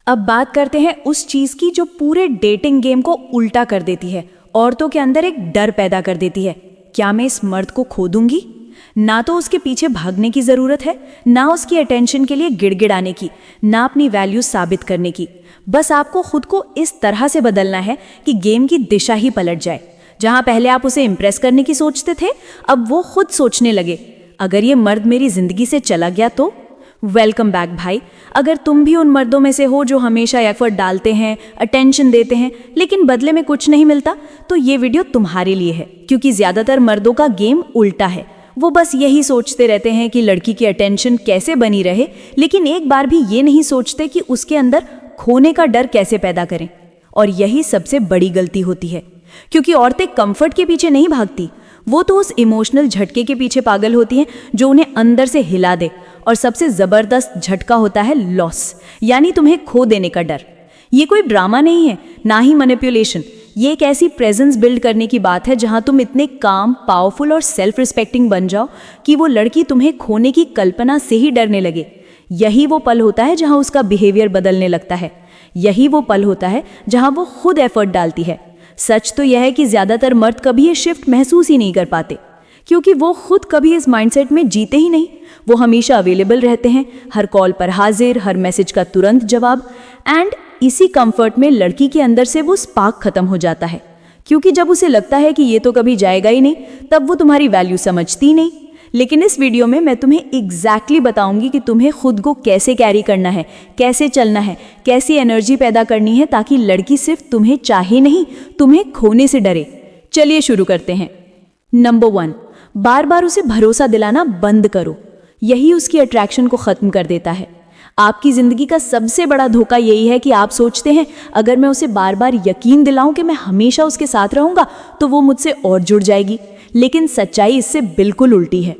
अब बात करते हैं उस चीज की जो पूरे डेटिंग गेम को उल्टा कर देती है, औरतों के अंदर एक डर पैदा कर देती है। क्या मैं इस मर्द को खो दूंगी? ना तो उसके पीछे भागने की जरूरत है, ना उसकी अटेंशन के लिए गिड़गिड़ाने की, ना अपनी वैल्यू साबित करने की। बस आपको खुद को इस तरह से बदलना है कि गेम की दिशा ही पलट जाए। जहां पहले आप उसे इंप्रेस करने की सोचते थे, अब वो खुद सोचने लगे, अगर ये मर्द मेरी जिंदगी से चला गया तो। वेलकम बैक भाई। अगर तुम भी उन मर्दों में से हो जो हमेशा एफर्ट डालते हैं, अटेंशन देते हैं, लेकिन बदले में कुछ नहीं मिलता, तो ये वीडियो तुम्हारे लिए है। क्योंकि ज्यादातर मर्दों का गेम उल्टा है। वो बस यही सोचते रहते हैं कि लड़की की अटेंशन कैसे बनी रहे, लेकिन एक बार भी ये नहीं सोचते कि उसके अंदर खोने का डर कैसे पैदा करें। और यही सबसे बड़ी गलती होती है, क्योंकि औरतें कंफर्ट के पीछे नहीं भागती, वो तो उस इमोशनल झटके के पीछे पागल होती हैं जो उन्हें अंदर से हिला दे। और सबसे जबरदस्त झटका होता है लॉस, यानी तुम्हें खो देने का डर। ये कोई ड्रामा नहीं है, ना ही मैनिपुलेशन। ये एक ऐसी प्रेजेंस बिल्ड करने की बात है जहां तुम इतने काम, पावरफुल और सेल्फ रिस्पेक्टिंग बन जाओ कि वो लड़की तुम्हें खोने की कल्पना से ही डरने लगे। यही वो पल होता है जहां उसका बिहेवियर बदलने लगता है। यही वो पल होता है जहां वो खुद एफर्ट डालती है। सच तो यह है कि ज्यादातर मर्द कभी ये शिफ्ट महसूस ही नहीं कर पाते, क्योंकि वो खुद कभी इस माइंडसेट में जीते ही नहीं। वो हमेशा अवेलेबल रहते हैं, हर कॉल पर हाजिर, हर मैसेज का तुरंत जवाब। एंड इसी कंफर्ट में लड़की के अंदर से वो स्पार्क खत्म हो जाता है, क्योंकि जब उसे लगता है कि ये तो कभी जाएगा ही नहीं, तब वो तुम्हारी वैल्यू समझती नहीं। लेकिन इस वीडियो में मैं तुम्हें एग्जैक्टली बताऊंगी कि तुम्हें खुद को कैसे कैरी करना है, कैसे चलना है, कैसी एनर्जी पैदा करनी है, ताकि लड़की सिर्फ तुम्हें चाहे नहीं, तुम्हें खोने से डरे। चलिए शुरू करते हैं। नंबर 1, बार बार उसे भरोसा दिलाना बंद करो। यही उसकी अट्रैक्शन को खत्म कर देता है। आपकी जिंदगी का सबसे बड़ा धोखा यही है कि आप सोचते हैं अगर मैं उसे बार बार यकीन दिलाऊं कि मैं हमेशा उसके साथ रहूंगा तो वो मुझसे और जुड़ जाएगी। लेकिन सच्चाई इससे बिल्कुल उल्टी है।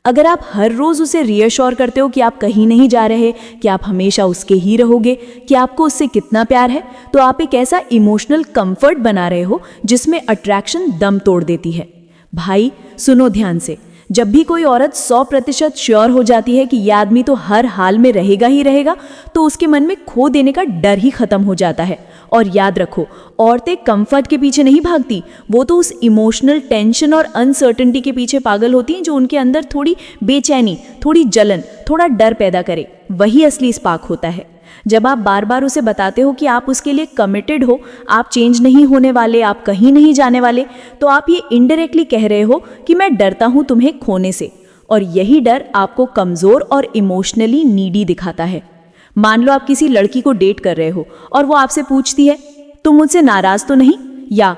अगर आप हर रोज उसे रीअश्योर करते हो कि आप कहीं नहीं जा रहे, कि आप हमेशा उसके ही रहोगे, कि आपको उससे कितना प्यार है, तो आप एक ऐसा इमोशनल कंफर्ट बना रहे हो जिसमें अट्रैक्शन दम तोड़ देती है। भाई सुनो ध्यान से, जब भी कोई औरत 100% श्योर हो जाती है कि यह आदमी तो हर हाल में रहेगा ही रहेगा, तो उसके मन में खो देने का डर ही खत्म हो जाता है। और याद रखो, औरतें कंफर्ट के पीछे नहीं भागती, वो तो उस इमोशनल टेंशन और अनसर्टेनिटी के पीछे पागल होती हैं जो उनके अंदर थोड़ी बेचैनी, थोड़ी जलन, थोड़ा डर पैदा करे। वही असली स्पार्क होता है। जब आप बार बार उसे बताते हो कि आप उसके लिए कमिटेड हो, आप चेंज नहीं होने वाले, आप कहीं नहीं जाने वाले, तो आप ये इनडायरेक्टली कह रहे हो कि मैं डरता हूं तुम्हें खोने से। और यही डर आपको कमजोर और इमोशनली नीडी दिखाता है। मान लो आप किसी लड़की को डेट कर रहे हो और वो आपसे पूछती है, तुम मुझसे नाराज तो नहीं, या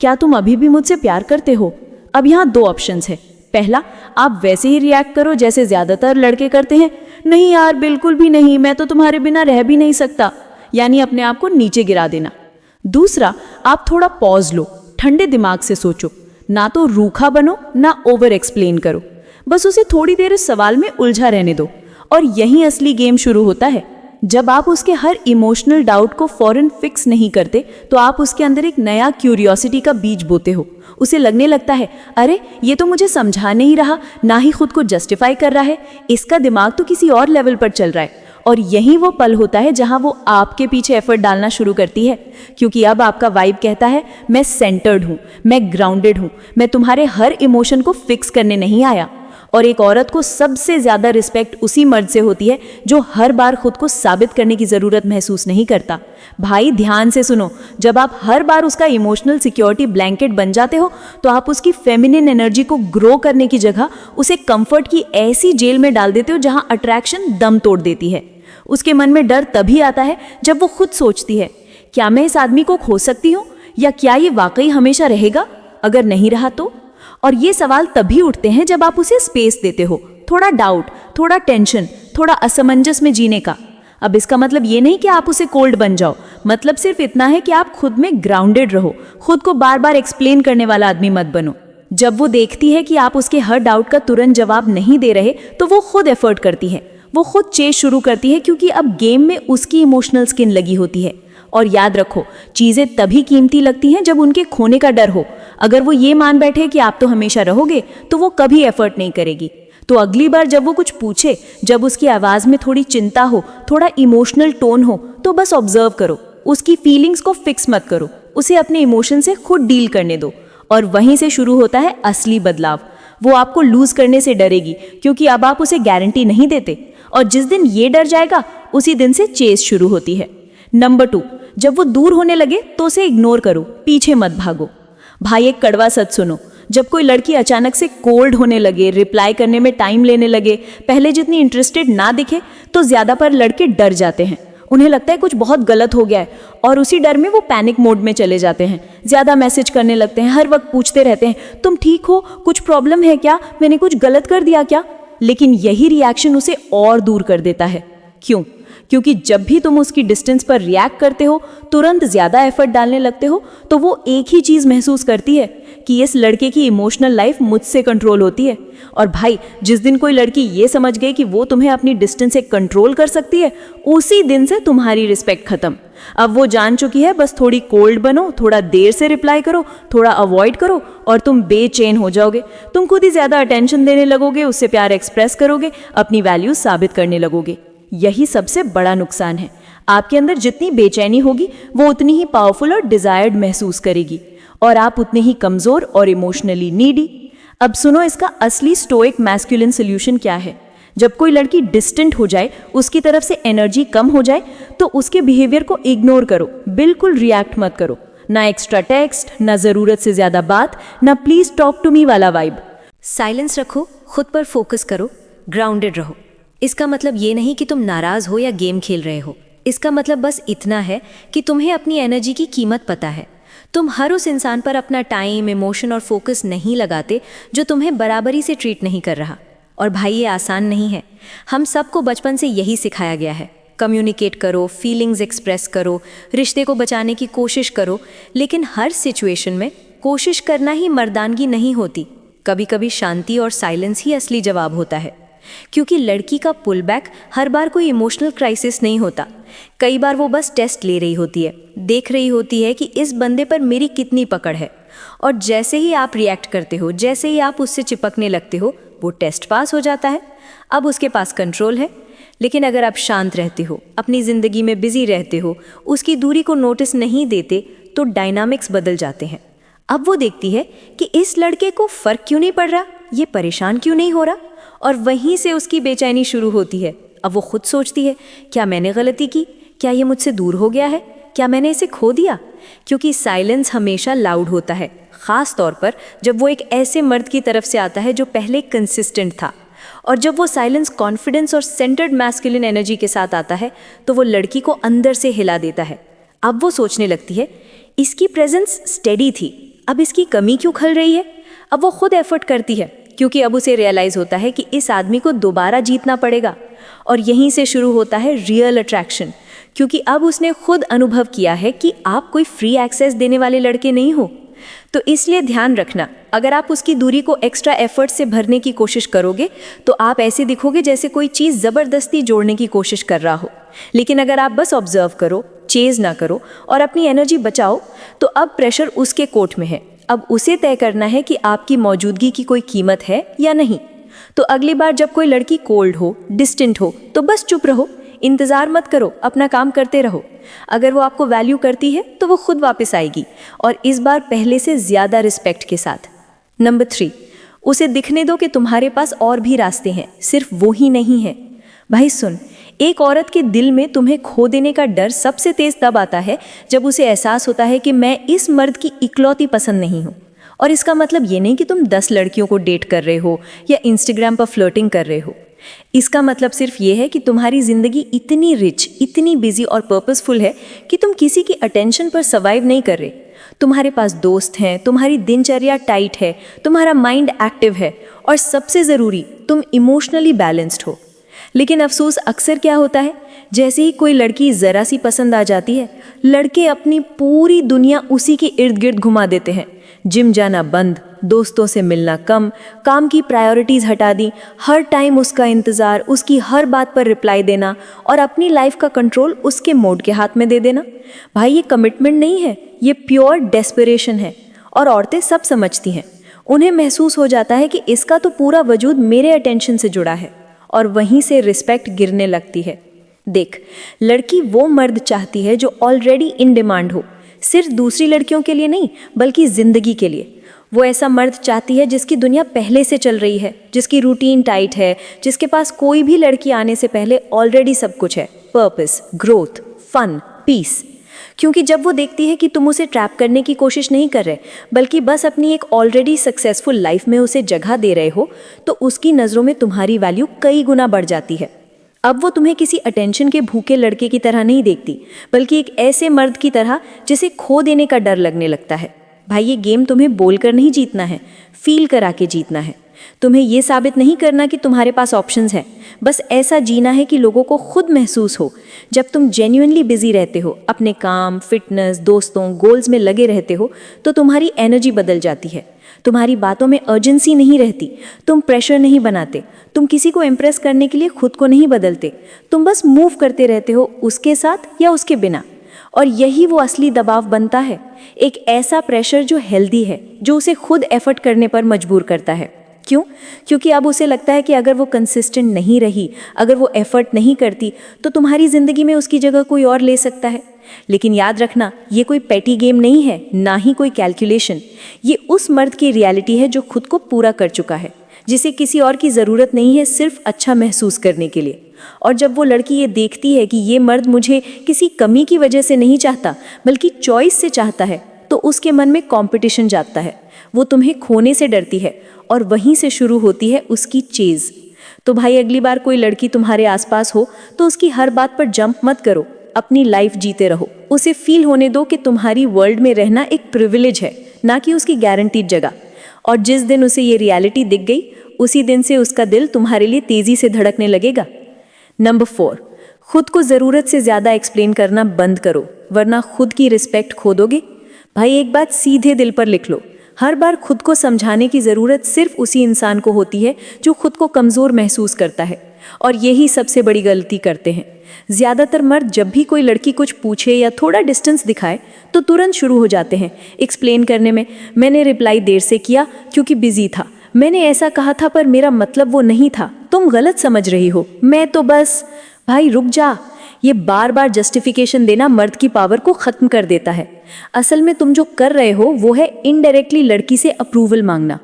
क्या तुम अभी भी मुझसे प्यार करते हो? अब यहाँ 2 ऑप्शंस है। पहला, आप वैसे ही रिएक्ट करो जैसे ज्यादातर लड़के करते हैं, नहीं यार बिल्कुल भी नहीं, मैं तो तुम्हारे बिना रह भी नहीं सकता, यानी अपने आप को नीचे गिरा देना। दूसरा, आप थोड़ा पॉज लो, ठंडे दिमाग से सोचो, ना तो रूखा बनो ना ओवर एक्सप्लेन करो, बस उसे थोड़ी देर इस सवाल में उलझा रहने दो। और यही असली गेम शुरू होता है। जब आप उसके हर इमोशनल डाउट को फौरन फिक्स नहीं करते, तो आप उसके अंदर एक नया क्यूरियोसिटी का बीज बोते हो। उसे लगने लगता है, अरे ये तो मुझे समझा नहीं रहा, ना ही खुद को जस्टिफाई कर रहा है, इसका दिमाग तो किसी और लेवल पर चल रहा है। और यही वो पल होता है जहां वो आपके पीछे एफर्ट डालना शुरू करती है, क्योंकि अब आपका वाइब कहता है, मैं सेंटर्ड हूं, मैं ग्राउंडेड हूं, मैं तुम्हारे हर इमोशन को फिक्स करने नहीं आया। और एक औरत को सबसे ज्यादा रिस्पेक्ट उसी मर्द से होती है जो हर बार खुद को साबित करने की जरूरत महसूस नहीं करता। भाई ध्यान से सुनो, जब आप हर बार उसका इमोशनल सिक्योरिटी ब्लैंकेट बन जाते हो, तो आप उसकी फेमिनिन एनर्जी को ग्रो करने की जगह उसे कंफर्ट की ऐसी जेल में डाल देते हो जहां अट्रैक्शन दम तोड़ देती है। उसके मन में डर तभी आता है जब वो खुद सोचती है, क्या मैं इस आदमी को खो सकती हूँ, या क्या ये वाकई हमेशा रहेगा? अगर नहीं रहा तो? और ये सवाल तभी उठते हैं जब आप उसे स्पेस देते हो, थोड़ा डाउट, थोड़ा टेंशन, थोड़ा असमंजस में जीने का। अब इसका मतलब ये नहीं कि आप उसे कोल्ड बन जाओ, मतलब सिर्फ इतना है कि आप खुद में ग्राउंडेड रहो, खुद को बार बार एक्सप्लेन करने वाला आदमी मत बनो। जब वो देखती है कि आप उसके हर डाउट का तुरंत जवाब नहीं दे रहे, तो वो खुद एफर्ट करती है, वो खुद चेज शुरू करती है, क्योंकि अब गेम में उसकी इमोशनल स्किन लगी होती है। और याद रखो, चीजें तभी कीमती लगती हैं जब उनके खोने का डर हो। अगर वो ये मान बैठे कि आप तो हमेशा रहोगे, तो वो कभी एफर्ट नहीं करेगी। तो अगली बार जब वो कुछ पूछे, जब उसकी आवाज़ में थोड़ी चिंता हो, थोड़ा इमोशनल टोन हो, तो बस ऑब्जर्व करो, उसकी फीलिंग्स को फिक्स मत करो, उसे अपने इमोशन से खुद डील करने दो। और वहीं से शुरू होता है असली बदलाव। वो आपको लूज करने से डरेगी क्योंकि अब आप उसे गारंटी नहीं देते, और जिस दिन ये डर जाएगा उसी दिन से चेस शुरू होती है। नंबर 2, जब वो दूर होने लगे तो उसे इग्नोर करो, पीछे मत भागो। भाई एक कड़वा सच सुनो, जब कोई लड़की अचानक से कोल्ड होने लगे, रिप्लाई करने में टाइम लेने लगे, पहले जितनी इंटरेस्टेड ना दिखे, तो ज़्यादा पर लड़के डर जाते हैं। उन्हें लगता है कुछ बहुत गलत हो गया है, और उसी डर में वो पैनिक मोड में चले जाते हैं। ज़्यादा मैसेज करने लगते हैं, हर वक्त पूछते रहते हैं, तुम ठीक हो, कुछ प्रॉब्लम है क्या, मैंने कुछ गलत कर दिया क्या? लेकिन यही रिएक्शन उसे और दूर कर देता है। क्यों? क्योंकि जब भी तुम उसकी डिस्टेंस पर रिएक्ट करते हो, तुरंत ज़्यादा एफर्ट डालने लगते हो, तो वो एक ही चीज़ महसूस करती है कि इस लड़के की इमोशनल लाइफ मुझसे कंट्रोल होती है। और भाई, जिस दिन कोई लड़की ये समझ गई कि वो तुम्हें अपनी डिस्टेंस से कंट्रोल कर सकती है, उसी दिन से तुम्हारी रिस्पेक्ट खत्म। अब वो जान चुकी है, बस थोड़ी कोल्ड बनो, थोड़ा देर से रिप्लाई करो, थोड़ा अवॉइड करो, और तुम बेचैन हो जाओगे। तुम खुद ही ज़्यादा अटेंशन देने लगोगे, उससे प्यार एक्सप्रेस करोगे, अपनी वैल्यूज साबित करने लगोगे। यही सबसे बड़ा नुकसान है। आपके अंदर जितनी बेचैनी होगी, वो उतनी ही पावरफुल और डिजायर्ड महसूस करेगी, और आप उतने ही कमज़ोर और इमोशनली नीडी। अब सुनो इसका असली स्टोइक मैस्कुलिन सोल्यूशन क्या है। जब कोई लड़की डिस्टेंट हो जाए, उसकी तरफ से एनर्जी कम हो जाए, तो उसके बिहेवियर को इग्नोर करो, बिल्कुल रिएक्ट मत करो। ना एक्स्ट्रा टेक्स्ट, ना ज़रूरत से ज़्यादा बात, ना प्लीज़ टॉक टू मी वाला वाइब। साइलेंस रखो, खुद पर फोकस करो, ग्राउंडेड रहो। इसका मतलब ये नहीं कि तुम नाराज हो या गेम खेल रहे हो। इसका मतलब बस इतना है कि तुम्हें अपनी एनर्जी की कीमत पता है। तुम हर उस इंसान पर अपना टाइम, इमोशन और फोकस नहीं लगाते जो तुम्हें बराबरी से ट्रीट नहीं कर रहा। और भाई, ये आसान नहीं है। हम सबको बचपन से यही सिखाया गया है, कम्युनिकेट करो, फीलिंग्स एक्सप्रेस करो, रिश्ते को बचाने की कोशिश करो। लेकिन हर सिचुएशन में कोशिश करना ही मर्दानगी नहीं होती। कभी कभी शांति और साइलेंस ही असली जवाब होता है। क्योंकि लड़की का पुल बैक हर बार कोई इमोशनल क्राइसिस नहीं होता। कई बार वो बस टेस्ट ले रही होती है, देख रही होती है कि इस बंदे पर मेरी कितनी पकड़ है। और जैसे ही आप रिएक्ट करते हो, जैसे ही आप उससे चिपकने लगते हो, वो टेस्ट पास हो जाता है। अब उसके पास कंट्रोल है। लेकिन अगर आप शांत रहते हो, अपनी ज़िंदगी में बिजी रहते हो, उसकी दूरी को नोटिस नहीं देते, तो डायनामिक्स बदल जाते हैं। अब वो देखती है कि इस लड़के को फ़र्क क्यों नहीं पड़ रहा, ये परेशान क्यों नहीं हो रहा, और वहीं से उसकी बेचैनी शुरू होती है। अब वो खुद सोचती है, क्या मैंने गलती की, क्या ये मुझसे दूर हो गया है, क्या मैंने इसे खो दिया? क्योंकि साइलेंस हमेशा लाउड होता है, ख़ास तौर पर जब वो एक ऐसे मर्द की तरफ से आता है जो पहले कंसिस्टेंट था। और जब वो साइलेंस कॉन्फिडेंस और सेंटर्ड मैस्कुलिन एनर्जी के साथ आता है, तो वो लड़की को अंदर से हिला देता है। अब वो सोचने लगती है, इसकी प्रेजेंस स्टेडी थी, अब इसकी कमी क्यों खल रही है? अब वो खुद एफर्ट करती है, क्योंकि अब उसे रियलाइज़ होता है कि इस आदमी को दोबारा जीतना पड़ेगा। और यहीं से शुरू होता है रियल अट्रैक्शन, क्योंकि अब उसने खुद अनुभव किया है कि आप कोई फ्री एक्सेस देने वाले लड़के नहीं हो। तो इसलिए ध्यान रखना, अगर आप उसकी दूरी को एक्स्ट्रा एफर्ट से भरने की कोशिश करोगे, तो आप ऐसे दिखोगे जैसे कोई चीज़ ज़बरदस्ती जोड़ने की कोशिश कर रहा हो। लेकिन अगर आप बस ऑब्जर्व करो, चेज़ ना करो और अपनी एनर्जी बचाओ, तो अब प्रेशर उसके कोर्ट में है। अब उसे तय करना है कि आपकी मौजूदगी की कोई कीमत है या नहीं। तो अगली बार जब कोई लड़की कोल्ड हो, डिस्टेंट हो, तो बस चुप रहो, इंतज़ार मत करो, अपना काम करते रहो। अगर वो आपको वैल्यू करती है तो वो खुद वापस आएगी, और इस बार पहले से ज़्यादा रिस्पेक्ट के साथ। नंबर 3, उसे दिखने दो कि तुम्हारे पास और भी रास्ते हैं, सिर्फ वो ही नहीं है। भाई सुन, एक औरत के दिल में तुम्हें खो देने का डर सबसे तेज तब आता है जब उसे एहसास होता है कि मैं इस मर्द की इकलौती पसंद नहीं हूँ। और इसका मतलब ये नहीं कि तुम 10 लड़कियों को डेट कर रहे हो या इंस्टाग्राम पर फ्लर्टिंग कर रहे हो। इसका मतलब सिर्फ ये है कि तुम्हारी ज़िंदगी इतनी रिच, इतनी बिजी और पर्पसफुल है कि तुम किसी की अटेंशन पर सर्वाइव नहीं कर रहे। तुम्हारे पास दोस्त हैं, तुम्हारी दिनचर्या टाइट है, तुम्हारा माइंड एक्टिव है, और सबसे ज़रूरी, तुम इमोशनली बैलेंस्ड हो। लेकिन अफसोस अक्सर क्या होता है, जैसे ही कोई लड़की ज़रा सी पसंद आ जाती है, लड़के अपनी पूरी दुनिया उसी के इर्द गिर्द घुमा देते हैं। जिम जाना बंद, दोस्तों से मिलना कम, काम की प्रायोरिटीज़ हटा दी, हर टाइम उसका इंतज़ार, उसकी हर बात पर रिप्लाई देना, और अपनी लाइफ का कंट्रोल उसके मोड के हाथ में दे देना। भाई, ये कमिटमेंट नहीं है, ये प्योर डेस्परेशन है। और औरतें सब समझती हैं। उन्हें महसूस हो जाता है कि इसका तो पूरा वजूद मेरे अटेंशन से जुड़ा है, और वहीं से रिस्पेक्ट गिरने लगती है। देख, लड़की वो मर्द चाहती है जो ऑलरेडी इन डिमांड हो, सिर्फ दूसरी लड़कियों के लिए नहीं बल्कि जिंदगी के लिए। वो ऐसा मर्द चाहती है जिसकी दुनिया पहले से चल रही है, जिसकी रूटीन टाइट है, जिसके पास कोई भी लड़की आने से पहले ऑलरेडी सब कुछ है, पर्पस, ग्रोथ, फन, पीस। क्योंकि जब वो देखती है कि तुम उसे ट्रैप करने की कोशिश नहीं कर रहे बल्कि बस अपनी एक ऑलरेडी सक्सेसफुल लाइफ में उसे जगह दे रहे हो, तो उसकी नज़रों में तुम्हारी वैल्यू कई गुना बढ़ जाती है। अब वो तुम्हें किसी अटेंशन के भूखे लड़के की तरह नहीं देखती बल्कि एक ऐसे मर्द की तरह जिसे खो देने का डर लगने लगता है। भाई, ये गेम तुम्हें बोलकर नहीं जीतना है, फील करा के जीतना है। तुम्हें ये साबित नहीं करना कि तुम्हारे पास ऑप्शंस हैं, बस ऐसा जीना है कि लोगों को खुद महसूस हो। जब तुम जेन्युइनली बिजी रहते हो, अपने काम, फिटनेस, दोस्तों, गोल्स में लगे रहते हो, तो तुम्हारी एनर्जी बदल जाती है। तुम्हारी बातों में अर्जेंसी नहीं रहती, तुम प्रेशर नहीं बनाते, तुम किसी को इम्प्रेस करने के लिए खुद को नहीं बदलते, तुम बस मूव करते रहते हो उसके साथ या उसके बिना। और यही वो असली दबाव बनता है, एक ऐसा प्रेशर जो हेल्दी है, जो उसे खुद एफर्ट करने पर मजबूर करता है। क्यों? क्योंकि अब उसे लगता है कि अगर वो कंसिस्टेंट नहीं रही, अगर वो एफर्ट नहीं करती, तो तुम्हारी ज़िंदगी में उसकी जगह कोई और ले सकता है। लेकिन याद रखना, ये कोई पेटी गेम नहीं है, ना ही कोई कैलकुलेशन। ये उस मर्द की रियलिटी है जो खुद को पूरा कर चुका है, जिसे किसी और की ज़रूरत नहीं है सिर्फ अच्छा महसूस करने के लिए। और जब वो लड़की ये देखती है कि ये मर्द मुझे किसी कमी की वजह से नहीं चाहता बल्कि चॉइस से चाहता है, तो उसके मन में कंपटीशन जागता है। वो तुम्हें खोने से डरती है और वहीं से शुरू होती है उसकी चेज़। तो भाई, अगली बार कोई लड़की तुम्हारे आसपास हो तो उसकी हर बात पर जंप मत करो, अपनी लाइफ जीते रहो। उसे फील होने दो कि तुम्हारी वर्ल्ड में रहना एक प्रिविलेज है, ना कि उसकी गारंटीड जगह। और जिस दिन उसे ये रियलिटी दिख गई, उसी दिन से उसका दिल तुम्हारे लिए तेज़ी से धड़कने लगेगा। नंबर 4, खुद को ज़रूरत से ज़्यादा एक्सप्लेन करना बंद करो, वरना खुद की रिस्पेक्ट खो दोगे। भाई, एक बात सीधे दिल पर लिख लो, हर बार खुद को समझाने की ज़रूरत सिर्फ उसी इंसान को होती है जो खुद को कमज़ोर महसूस करता है, और यही सबसे बड़ी गलती करते हैं। ज़्यादातर मर्द जब भी कोई लड़की कुछ पूछे या थोड़ा डिस्टेंस दिखाए तो तुरंत शुरू हो जाते हैं एक्सप्लेन करने में। मैंने रिप्लाई देर से किया क्योंकि बिजी था, मैंने ऐसा कहा था पर मेरा मतलब वो नहीं था, तुम गलत समझ रही हो, मैं तो बस। भाई रुक जा, ये बार बार जस्टिफिकेशन देना मर्द की पावर को ख़त्म कर देता है। असल में तुम जो कर रहे हो वो है इनडायरेक्टली लड़की से अप्रूवल मांगना।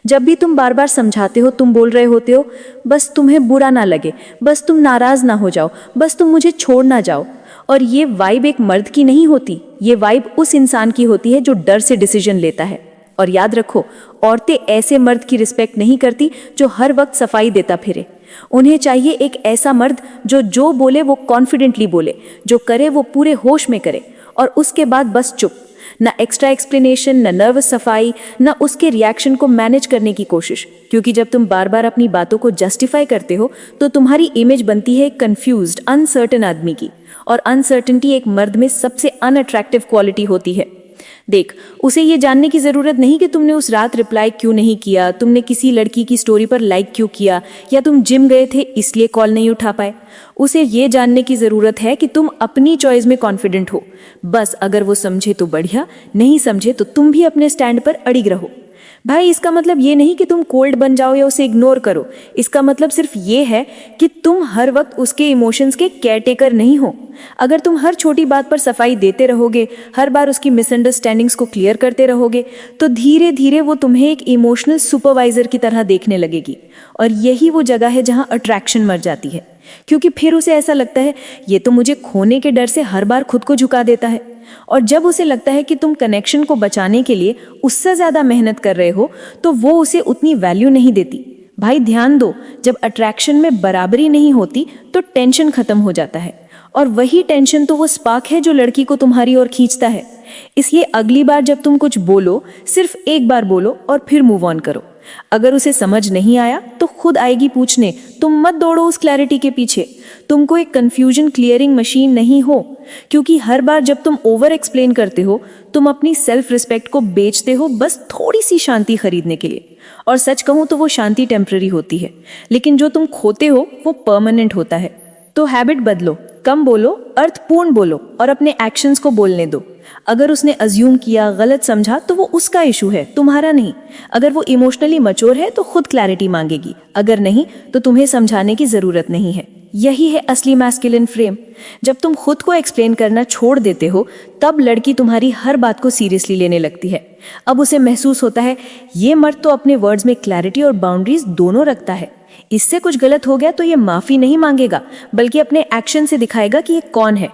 जब भी तुम बार बार समझाते हो, तुम बोल रहे होते हो, बस तुम्हें बुरा ना लगे, बस तुम नाराज़ ना हो जाओ, बस तुम मुझे छोड़ ना जाओ। और ये वाइब एक मर्द की नहीं होती, ये वाइब उस इंसान की होती है जो डर से डिसीजन लेता है। और याद रखो, औरतें ऐसे मर्द की रिस्पेक्ट नहीं करती जो हर वक्त सफाई देता फिरे। उन्हें चाहिए एक ऐसा मर्द जो बोले वो कॉन्फिडेंटली बोले, जो करे वो पूरे होश में करे, और उसके बाद बस चुप। ना एक्स्ट्रा एक्सप्लेनेशन, ना नर्वस सफाई, ना उसके रिएक्शन को मैनेज करने की कोशिश। क्योंकि जब तुम बार बार अपनी बातों को जस्टिफाई करते हो तो तुम्हारी इमेज बनती है एक कंफ्यूज्ड, अनसर्टेन आदमी की। और अनसर्टेनिटी एक मर्द में सबसे अनअट्रैक्टिव क्वालिटी होती है। देख, उसे ये जानने की ज़रूरत नहीं कि तुमने उस रात रिप्लाई क्यों नहीं किया, तुमने किसी लड़की की स्टोरी पर लाइक क्यों किया, या तुम जिम गए थे इसलिए कॉल नहीं उठा पाए। उसे ये जानने की ज़रूरत है कि तुम अपनी चॉइस में कॉन्फिडेंट हो। बस अगर वो समझे तो बढ़िया, नहीं समझे तो तुम भी अपने स्टैंड पर अड़िग रहो। भाई, इसका मतलब ये नहीं कि तुम कोल्ड बन जाओ या उसे इग्नोर करो। इसका मतलब सिर्फ ये है कि तुम हर वक्त उसके इमोशंस के केयरटेकर नहीं हो। अगर तुम हर छोटी बात पर सफाई देते रहोगे, हर बार उसकी मिसअंडरस्टैंडिंग्स को क्लियर करते रहोगे, तो धीरे धीरे वो तुम्हें एक इमोशनल सुपरवाइजर की तरह देखने लगेगी। और यही वो जगह है जहाँ अट्रैक्शन मर जाती है, क्योंकि फिर उसे ऐसा लगता है ये तो मुझे खोने के डर से हर बार खुद को झुका देता है। और जब उसे लगता है कि तुम कनेक्शन को बचाने के लिए उससे ज़्यादा मेहनत कर रहे हो, तो वो उसे उतनी वैल्यू नहीं देती। भाई ध्यान दो, जब अट्रैक्शन में बराबरी नहीं होती तो टेंशन खत्म हो जाता है, और वही टेंशन तो वो स्पार्क है जो लड़की को तुम्हारी ओर खींचता है। इसलिए अगली बार जब तुम कुछ बोलो, सिर्फ एक बार बोलो और फिर मूव ऑन करो। अगर उसे समझ नहीं आया तो खुद आएगी पूछने, तुम मत दौड़ो उस क्लैरिटी के पीछे। तुमको एक कंफ्यूजन क्लियरिंग मशीन नहीं हो, क्योंकि हर बार जब तुम ओवर एक्सप्लेन करते हो तुम अपनी सेल्फ रिस्पेक्ट को बेचते हो बस थोड़ी सी शांति खरीदने के लिए। और सच कहूँ तो वो शांति टेम्पररी होती है, लेकिन जो तुम खोते हो वो परमानेंट होता है। तो हैबिट बदलो, कम बोलो, अर्थपूर्ण बोलो और अपने एक्शंस को बोलने दो। अगर उसने अज्यूम किया, गलत समझा, तो वो उसका इशू है, तुम्हारा नहीं। अगर वो इमोशनली मैच्योर है तो खुद क्लैरिटी मांगेगी, अगर नहीं तो तुम्हें समझाने की जरूरत नहीं है। यही है असली मैस्कुलिन फ्रेम। जब तुम खुद को एक्सप्लेन करना छोड़ देते हो, तब लड़की तुम्हारी हर बात को सीरियसली लेने लगती है। अब उसे महसूस होता है ये मर्द तो अपने वर्ड्स में क्लैरिटी और बाउंड्रीज दोनों रखता है, इससे कुछ गलत हो गया तो ये माफी नहीं मांगेगा, बल्कि अपने एक्शन से दिखाएगा कि ये कौन है।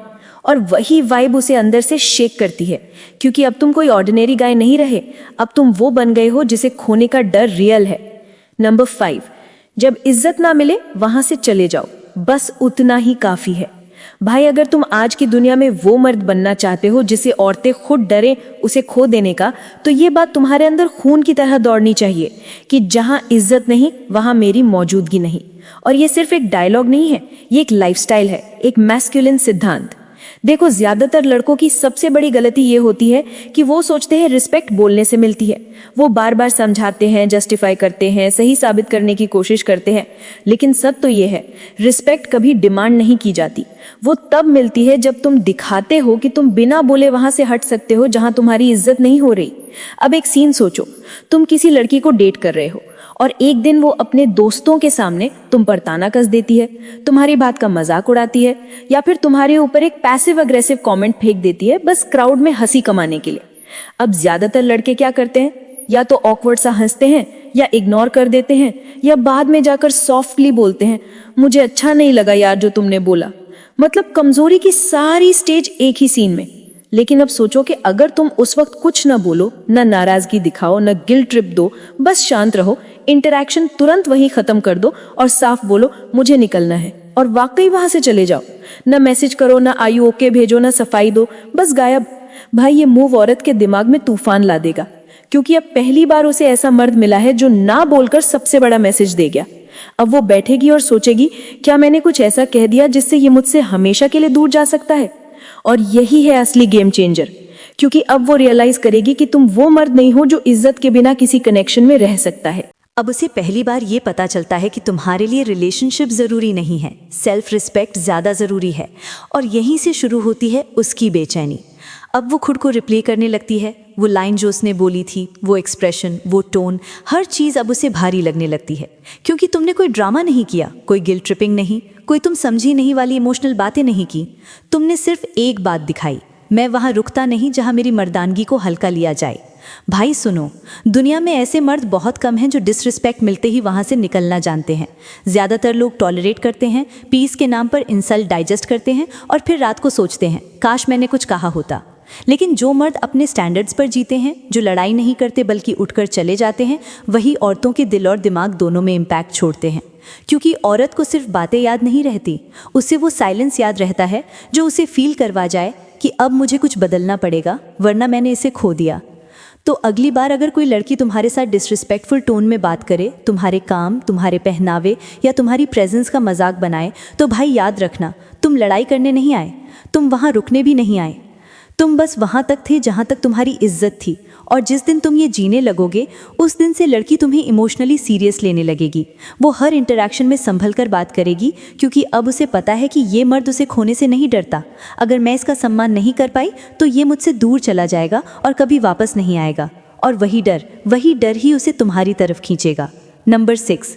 और वही वाइब उसे अंदर से शेक करती है, क्योंकि अब तुम कोई ऑर्डिनरी गाय नहीं रहे, अब तुम वो बन गए हो जिसे खोने का डर रियल है। नंबर 5, जब इज्जत ना मिले वहां से चले जाओ, बस उतना ही काफी है। भाई, अगर तुम आज की दुनिया में वो मर्द बनना चाहते हो जिसे औरतें खुद डरे उसे खो देने का, तो ये बात तुम्हारे अंदर खून की तरह दौड़नी चाहिए कि जहां इज्जत नहीं वहां मेरी मौजूदगी नहीं। और ये सिर्फ एक डायलॉग नहीं है, ये एक लाइफस्टाइल है, एक मैस्कुलिन सिद्धांत। देखो, ज्यादातर लड़कों की सबसे बड़ी गलती ये होती है कि वो सोचते हैं रिस्पेक्ट बोलने से मिलती है। वो बार बार समझाते हैं, जस्टिफाई करते हैं, सही साबित करने की कोशिश करते हैं, लेकिन सच तो ये है, रिस्पेक्ट कभी डिमांड नहीं की जाती। वो तब मिलती है जब तुम दिखाते हो कि तुम बिना बोले वहां से हट सकते हो जहां तुम्हारी इज्जत नहीं हो रही। अब एक सीन सोचो, तुम किसी लड़की को डेट कर रहे हो और एक दिन वो अपने दोस्तों के सामने तुम पर ताना कस देती है, तुम्हारी बात का मजाक उड़ाती है, या फिर तुम्हारे ऊपर एक पैसिव अग्रेसिव कमेंट फेंक देती है, बस क्राउड में हंसी कमाने के लिए। अब ज्यादातर लड़के क्या करते हैं, या तो ऑकवर्ड सा हंसते हैं, या इग्नोर कर देते हैं, या बाद में जाकर सॉफ्टली बोलते हैं, मुझे अच्छा नहीं लगा यार जो तुमने बोला। मतलब कमजोरी की सारी स्टेज एक ही सीन में। लेकिन अब सोचो कि अगर तुम उस वक्त कुछ ना बोलो, ना नाराजगी दिखाओ, ना गिल्ट ट्रिप दो, बस शांत रहो, इंटरैक्शन तुरंत वहीं खत्म कर दो और साफ बोलो मुझे निकलना है, और वाकई वहां से चले जाओ। ना मैसेज करो, ना आयु ओके भेजो, ना सफाई दो, बस गायब। भाई, ये मूव औरत के दिमाग में तूफान ला देगा, क्योंकि अब पहली बार उसे ऐसा मर्द मिला है जो ना बोलकर सबसे बड़ा मैसेज दे गया। अब वो बैठेगी और सोचेगी, क्या मैंने कुछ ऐसा कह दिया जिससे ये मुझसे हमेशा के लिए दूर जा सकता है? और यही है असली गेम चेंजर, क्योंकि अब वो रियलाइज करेगी कि तुम वो मर्द नहीं हो जो इज्जत के बिना किसी कनेक्शन में रह सकता है। अब उसे पहली बार ये पता चलता है कि तुम्हारे लिए रिलेशनशिप ज़रूरी नहीं है, सेल्फ रिस्पेक्ट ज़्यादा ज़रूरी है। और यहीं से शुरू होती है उसकी बेचैनी। अब वो खुद को रिप्ले करने लगती है, वो लाइन जो उसने बोली थी, वो एक्सप्रेशन, वो टोन, हर चीज़ अब उसे भारी लगने लगती है। क्योंकि तुमने कोई ड्रामा नहीं किया, कोई गिल्ट ट्रिपिंग नहीं, कोई तुम समझी नहीं वाली इमोशनल बातें नहीं की। तुमने सिर्फ एक बात दिखाई, मैं वहाँ रुकता नहीं जहाँ मेरी मर्दानगी को हल्का लिया जाए। भाई सुनो, दुनिया में ऐसे मर्द बहुत कम हैं जो डिसरिस्पेक्ट मिलते ही वहाँ से निकलना जानते हैं। ज़्यादातर लोग टॉलरेट करते हैं, पीस के नाम पर इंसल्ट डाइजेस्ट करते हैं और फिर रात को सोचते हैं काश मैंने कुछ कहा होता। लेकिन जो मर्द अपने स्टैंडर्ड्स पर जीते हैं, जो लड़ाई नहीं करते बल्कि उठकर चले जाते हैं, वही औरतों के दिल और दिमाग दोनों में इम्पैक्ट छोड़ते हैं। क्योंकि औरत को सिर्फ बातें याद नहीं रहती, उसे वो साइलेंस याद रहता है जो उसे फील करवा जाए कि अब मुझे कुछ बदलना पड़ेगा वरना मैंने इसे खो दिया। तो अगली बार अगर कोई लड़की तुम्हारे साथ डिसरिस्पेक्टफुल टोन में बात करे, तुम्हारे काम, तुम्हारे पहनावे या तुम्हारी प्रेजेंस का मजाक बनाए, तो भाई याद रखना, तुम लड़ाई करने नहीं आए, तुम वहाँ रुकने भी नहीं आए। तुम बस वहाँ तक थे जहाँ तक तुम्हारी इज्जत थी। और जिस दिन तुम ये जीने लगोगे, उस दिन से लड़की तुम्हें इमोशनली सीरियस लेने लगेगी। वो हर इंटरैक्शन में संभल कर बात करेगी, क्योंकि अब उसे पता है कि ये मर्द उसे खोने से नहीं डरता। अगर मैं इसका सम्मान नहीं कर पाई तो ये मुझसे दूर चला जाएगा और कभी वापस नहीं आएगा। और वही डर ही उसे तुम्हारी तरफ खींचेगा। नंबर 6,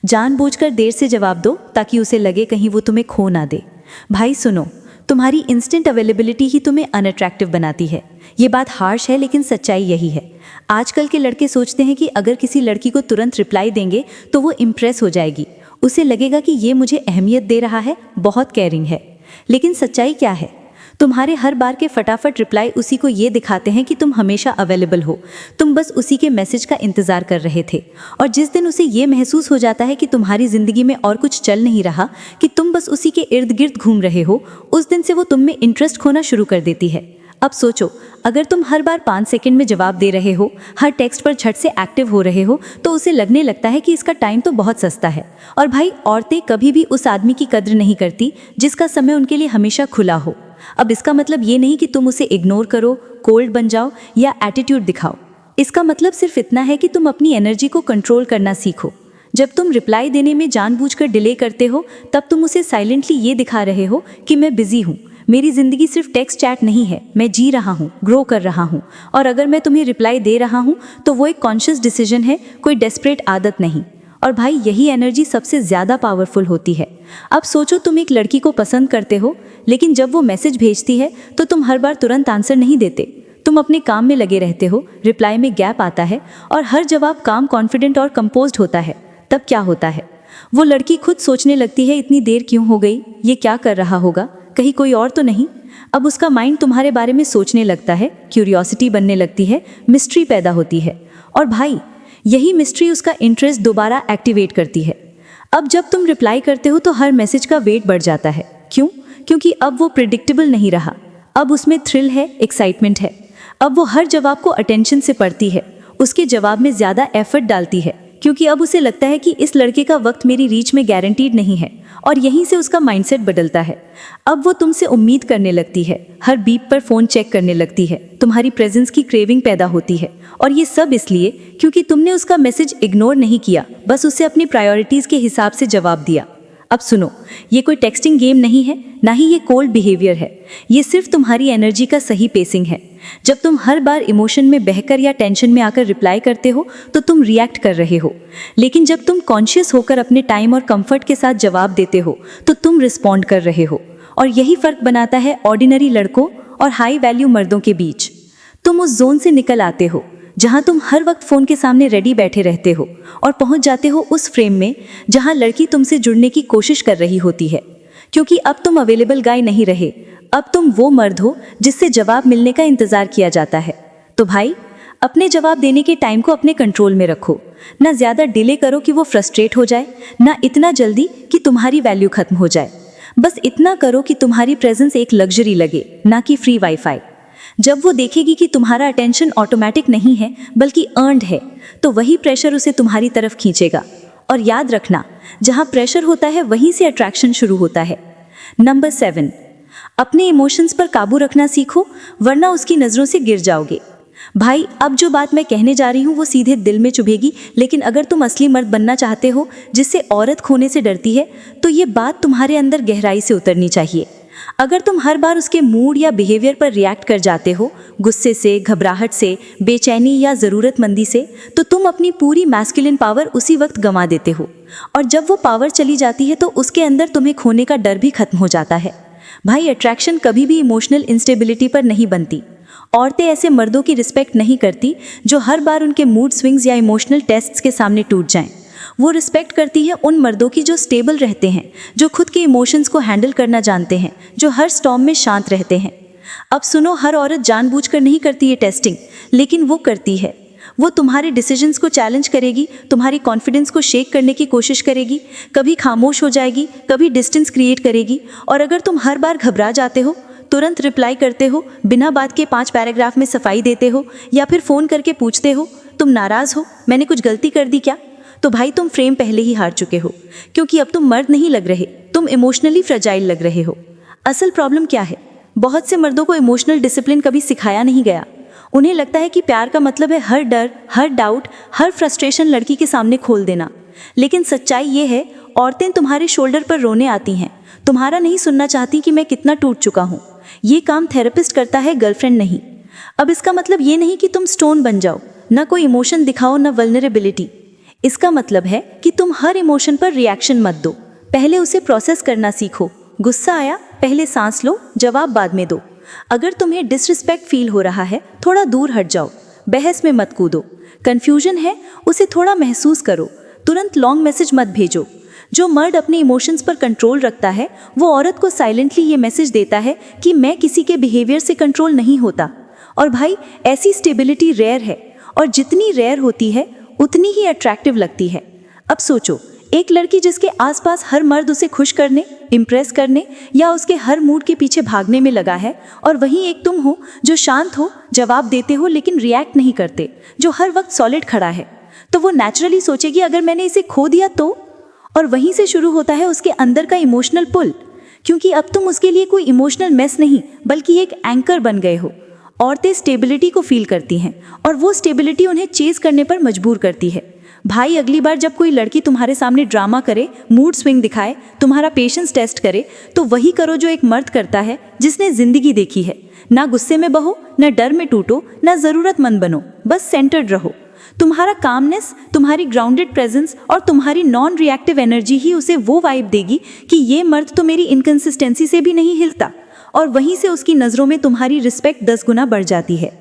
जानबूझकर देर से जवाब दो ताकि उसे लगे कहीं वो तुम्हें खो ना दे। भाई सुनो, तुम्हारी इंस्टेंट अवेलेबिलिटी ही तुम्हें अनअट्रैक्टिव बनाती है। ये बात हार्श है लेकिन सच्चाई यही है। आजकल के लड़के सोचते हैं कि अगर किसी लड़की को तुरंत रिप्लाई देंगे तो वो इम्प्रेस हो जाएगी, उसे लगेगा कि ये मुझे अहमियत दे रहा है, बहुत केयरिंग है। लेकिन सच्चाई क्या है? तुम्हारे हर बार के फटाफट रिप्लाई उसी को ये दिखाते हैं कि तुम हमेशा अवेलेबल हो, तुम बस उसी के मैसेज का इंतज़ार कर रहे थे। और जिस दिन उसे ये महसूस हो जाता है कि तुम्हारी ज़िंदगी में और कुछ चल नहीं रहा, कि तुम बस उसी के इर्द गिर्द घूम रहे हो, उस दिन से वो तुम में इंटरेस्ट खोना शुरू कर देती है। अब सोचो, अगर तुम हर बार 5 सेकंड में जवाब दे रहे हो, हर टेक्स्ट पर झट से एक्टिव हो रहे हो, तो उसे लगने लगता है कि इसका टाइम तो बहुत सस्ता है। और भाई, औरतें कभी भी उस आदमी की कद्र नहीं करती जिसका समय उनके लिए हमेशा खुला हो। अब इसका मतलब ये नहीं कि तुम उसे इग्नोर करो, कोल्ड बन जाओ या एटीट्यूड दिखाओ। इसका मतलब सिर्फ इतना है कि तुम अपनी एनर्जी को कंट्रोल करना सीखो। जब तुम रिप्लाई देने में जानबूझकर डिले करते हो, तब तुम उसे साइलेंटली ये दिखा रहे हो कि मैं बिजी हूँ, मेरी ज़िंदगी सिर्फ टेक्स्ट चैट नहीं है, मैं जी रहा हूँ, ग्रो कर रहा हूँ। और अगर मैं तुम्हें रिप्लाई दे रहा हूँ तो वो एक कॉन्शियस डिसीजन है, कोई डेस्परेट आदत नहीं। और भाई यही एनर्जी सबसे ज़्यादा पावरफुल होती है। अब सोचो तुम एक लड़की को पसंद करते हो, लेकिन जब वो मैसेज भेजती है तो तुम हर बार तुरंत आंसर नहीं देते। तुम अपने काम में लगे रहते हो, रिप्लाई में गैप आता है और हर जवाब काम, कॉन्फिडेंट और कंपोज्ड होता है। तब क्या होता है? वो लड़की खुद सोचने लगती है, इतनी देर क्यों हो गई, ये क्या कर रहा होगा, कहीं कोई और तो नहीं। अब उसका माइंड तुम्हारे बारे में सोचने लगता है, क्यूरियोसिटी बनने लगती है, मिस्ट्री पैदा होती है। और भाई यही मिस्ट्री उसका इंटरेस्ट दोबारा एक्टिवेट करती है। अब जब तुम रिप्लाई करते हो तो हर मैसेज का वेट बढ़ जाता है। क्यों? क्योंकि अब वो प्रिडिक्टेबल नहीं रहा, अब उसमें थ्रिल है, एक्साइटमेंट है। अब वो हर जवाब को अटेंशन से पढ़ती है, उसके जवाब में ज़्यादा एफर्ट डालती है, क्योंकि अब उसे लगता है कि इस लड़के का वक्त मेरी रीच में गारंटीड नहीं है। और यहीं से उसका माइंडसेट बदलता है। अब वो तुमसे उम्मीद करने लगती है, हर बीप पर फ़ोन चेक करने लगती है, तुम्हारी प्रेजेंस की क्रेविंग पैदा होती है। और ये सब इसलिए क्योंकि तुमने उसका मैसेज इग्नोर नहीं किया, बस उसे अपनी प्रायोरिटीज़ के हिसाब से जवाब दिया। अब सुनो, ये कोई टेक्सटिंग गेम नहीं है, ना ही ये कोल्ड बिहेवियर है। ये सिर्फ तुम्हारी एनर्जी का सही पेसिंग है। जब तुम हर बार इमोशन में बहकर या टेंशन में आकर रिप्लाई करते हो तो तुम रिएक्ट कर रहे हो, लेकिन जब तुम कॉन्शियस होकर अपने टाइम और कंफर्ट के साथ जवाब देते हो तो तुम रिस्पॉन्ड कर रहे हो। और यही फर्क बनाता है ऑर्डिनरी लड़कों और हाई वैल्यू मर्दों के बीच। तुम उस जोन से निकल आते हो जहां तुम हर वक्त फ़ोन के सामने रेडी बैठे रहते हो और पहुंच जाते हो उस फ्रेम में जहां लड़की तुमसे जुड़ने की कोशिश कर रही होती है। क्योंकि अब तुम अवेलेबल गाय नहीं रहे, अब तुम वो मर्द हो जिससे जवाब मिलने का इंतज़ार किया जाता है। तो भाई अपने जवाब देने के टाइम को अपने कंट्रोल में रखो। ना ज़्यादा डिले करो कि वो फ्रस्ट्रेट हो जाए, ना इतना जल्दी कि तुम्हारी वैल्यू खत्म हो जाए। बस इतना करो कि तुम्हारी प्रेजेंस एक लग्जरी लगे, ना कि फ्री वाईफाई। जब वो देखेगी कि तुम्हारा अटेंशन ऑटोमेटिक नहीं है बल्कि अर्न्ड है, तो वही प्रेशर उसे तुम्हारी तरफ खींचेगा। और याद रखना, जहाँ प्रेशर होता है वहीं से अट्रैक्शन शुरू होता है। नंबर 7, अपने इमोशंस पर काबू रखना सीखो, वरना उसकी नज़रों से गिर जाओगे। भाई अब जो बात मैं कहने जा रही हूँ वो सीधे दिल में चुभेगी, लेकिन अगर तुम असली मर्द बनना चाहते हो जिससे औरत खोने से डरती है, तो ये बात तुम्हारे अंदर गहराई से उतरनी चाहिए। अगर तुम हर बार उसके मूड या बिहेवियर पर रिएक्ट कर जाते हो, गुस्से से, घबराहट से, बेचैनी या ज़रूरतमंदी से, तो तुम अपनी पूरी मैस्कुलिन पावर उसी वक्त गंवा देते हो। और जब वो पावर चली जाती है तो उसके अंदर तुम्हें खोने का डर भी खत्म हो जाता है। भाई अट्रैक्शन कभी भी इमोशनल इंस्टेबिलिटी पर नहीं बनती। औरतें ऐसे मर्दों की रिस्पेक्ट नहीं करती जो हर बार उनके मूड स्विंग्स या इमोशनल टेस्ट्स के सामने टूट जाएं। वो रिस्पेक्ट करती है उन मर्दों की जो स्टेबल रहते हैं, जो खुद के इमोशंस को हैंडल करना जानते हैं, जो हर स्टॉर्म में शांत रहते हैं। अब सुनो, हर औरत जानबूझकर नहीं करती ये टेस्टिंग, लेकिन वो करती है। वो तुम्हारे डिसीजंस को चैलेंज करेगी, तुम्हारी कॉन्फिडेंस को शेक करने की कोशिश करेगी, कभी खामोश हो जाएगी, कभी डिस्टेंस क्रिएट करेगी। और अगर तुम हर बार घबरा जाते हो, तुरंत रिप्लाई करते हो, बिना बात के 5 पैराग्राफ में सफाई देते हो, या फिर फ़ोन करके पूछते हो तुम नाराज़ हो, मैंने कुछ गलती कर दी क्या, तो भाई तुम फ्रेम पहले ही हार चुके हो। क्योंकि अब तुम मर्द नहीं लग रहे, तुम इमोशनली फ्रजाइल लग रहे हो। असल प्रॉब्लम क्या है? बहुत से मर्दों को इमोशनल डिसिप्लिन कभी सिखाया नहीं गया। उन्हें लगता है कि प्यार का मतलब है हर डर, हर डाउट, हर फ्रस्ट्रेशन लड़की के सामने खोल देना। लेकिन सच्चाई ये है, औरतें तुम्हारे शोल्डर पर रोने आती हैं, तुम्हारा नहीं सुनना चाहती कि मैं कितना टूट चुका हूँ। ये काम थेरेपिस्ट करता है, गर्लफ्रेंड नहीं। अब इसका मतलब ये नहीं कि तुम स्टोन बन जाओ, ना कोई इमोशन दिखाओ, ना वल्नरेबिलिटी। इसका मतलब है कि तुम हर इमोशन पर रिएक्शन मत दो, पहले उसे प्रोसेस करना सीखो। गुस्सा आया, पहले सांस लो, जवाब बाद में दो। अगर तुम्हें डिसरिस्पेक्ट फील हो रहा है, थोड़ा दूर हट जाओ, बहस में मत कूदो। कंफ्यूजन है, उसे थोड़ा महसूस करो, तुरंत लॉन्ग मैसेज मत भेजो। जो मर्द अपने इमोशंस पर कंट्रोल रखता है, वो औरत को साइलेंटली ये मैसेज देता है कि मैं किसी के बिहेवियर से कंट्रोल नहीं होता। और भाई ऐसी स्टेबिलिटी रेयर है, और जितनी रेयर होती है उतनी ही अट्रैक्टिव लगती है। अब सोचो, एक लड़की जिसके आसपास हर मर्द उसे खुश करने, इम्प्रेस करने या उसके हर मूड के पीछे भागने में लगा है, और वहीं एक तुम हो जो शांत हो, जवाब देते हो लेकिन रिएक्ट नहीं करते, जो हर वक्त सॉलिड खड़ा है, तो वो नेचुरली सोचेगी अगर मैंने इसे खो दिया तो। और वहीं से शुरू होता है उसके अंदर का इमोशनल पुल, क्योंकि अब तुम उसके लिए कोई इमोशनल मेस नहीं बल्कि एक एंकर बन गए हो। औरतें स्टेबिलिटी को फील करती हैं और वो स्टेबिलिटी उन्हें चेज करने पर मजबूर करती है। भाई अगली बार जब कोई लड़की तुम्हारे सामने ड्रामा करे, मूड स्विंग दिखाए, तुम्हारा पेशेंस टेस्ट करे, तो वही करो जो एक मर्द करता है जिसने जिंदगी देखी है। ना गुस्से में बहो, ना डर में टूटो, ना जरूरतमंद बनो, बस सेंटर्ड रहो। तुम्हारा कामनेस, तुम्हारी ग्राउंडेड प्रेजेंस और तुम्हारी नॉन रिएक्टिव एनर्जी ही उसे वो वाइब देगी कि ये मर्द तो मेरी इनकंसिस्टेंसी से भी नहीं हिलता, और वहीं से उसकी नज़रों में तुम्हारी रिस्पेक्ट 10 गुना बढ़ जाती है।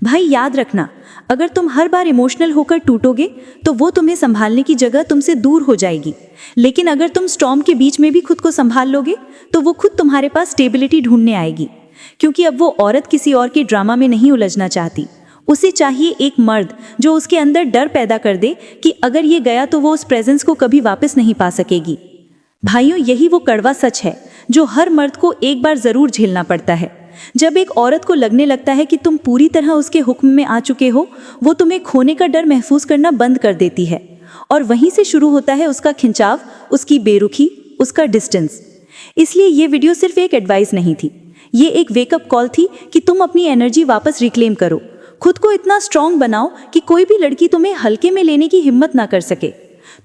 भाई याद रखना, अगर तुम हर बार इमोशनल होकर टूटोगे तो वो तुम्हें संभालने की जगह तुमसे दूर हो जाएगी, लेकिन अगर तुम स्टॉर्म के बीच में भी खुद को संभाल लोगे तो वो खुद तुम्हारे पास स्टेबिलिटी ढूंढने आएगी। क्योंकि अब वो औरत किसी और के ड्रामा में नहीं उलझना चाहती, उसे चाहिए एक मर्द जो उसके अंदर डर पैदा कर दे कि अगर ये गया तो वो उस प्रेजेंस को कभी वापस नहीं पा सकेगी। भाइयों, यही वो कड़वा सच है जो हर मर्द को एक बार जरूर झेलना पड़ता है। जब एक औरत को लगने लगता है कि तुम पूरी तरह उसके हुक्म में आ चुके हो, वो तुम्हें खोने का डर महसूस करना बंद कर देती है, और वहीं से शुरू होता है उसका खिंचाव, उसकी बेरुखी, उसका डिस्टेंस। इसलिए ये वीडियो सिर्फ एक एडवाइस नहीं थी, ये एक वेकअप कॉल थी कि तुम अपनी एनर्जी वापस रिक्लेम करो, खुद को इतना स्ट्रांग बनाओ कि कोई भी लड़की तुम्हें हल्के में लेने की हिम्मत ना कर सके।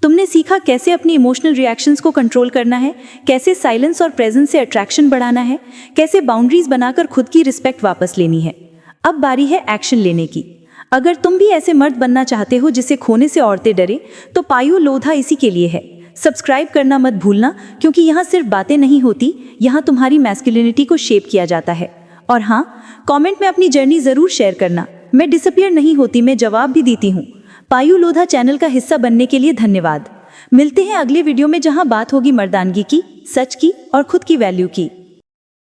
तुमने सीखा कैसे अपनी इमोशनल रिएक्शंस को कंट्रोल करना है, कैसे साइलेंस और प्रेजेंस से अट्रैक्शन बढ़ाना है, कैसे बाउंड्रीज बनाकर खुद की रिस्पेक्ट वापस लेनी है। अब बारी है एक्शन लेने की। अगर तुम भी ऐसे मर्द बनना चाहते हो जिसे खोने से औरतें डरे, तो पायु लोधा इसी के लिए है। सब्सक्राइब करना मत भूलना, क्योंकि यहाँ सिर्फ बातें नहीं होती, यहाँ तुम्हारी मैस्कुलिनिटी को शेप किया जाता है। और हाँ, कमेंट में अपनी जर्नी जरूर शेयर करना। मैं डिसअपियर नहीं होती, मैं जवाब भी देती हूँ। पायु लोधा चैनल का हिस्सा बनने के लिए धन्यवाद। मिलते हैं अगले वीडियो में, जहाँ बात होगी मर्दानगी की, सच की और खुद की वैल्यू की।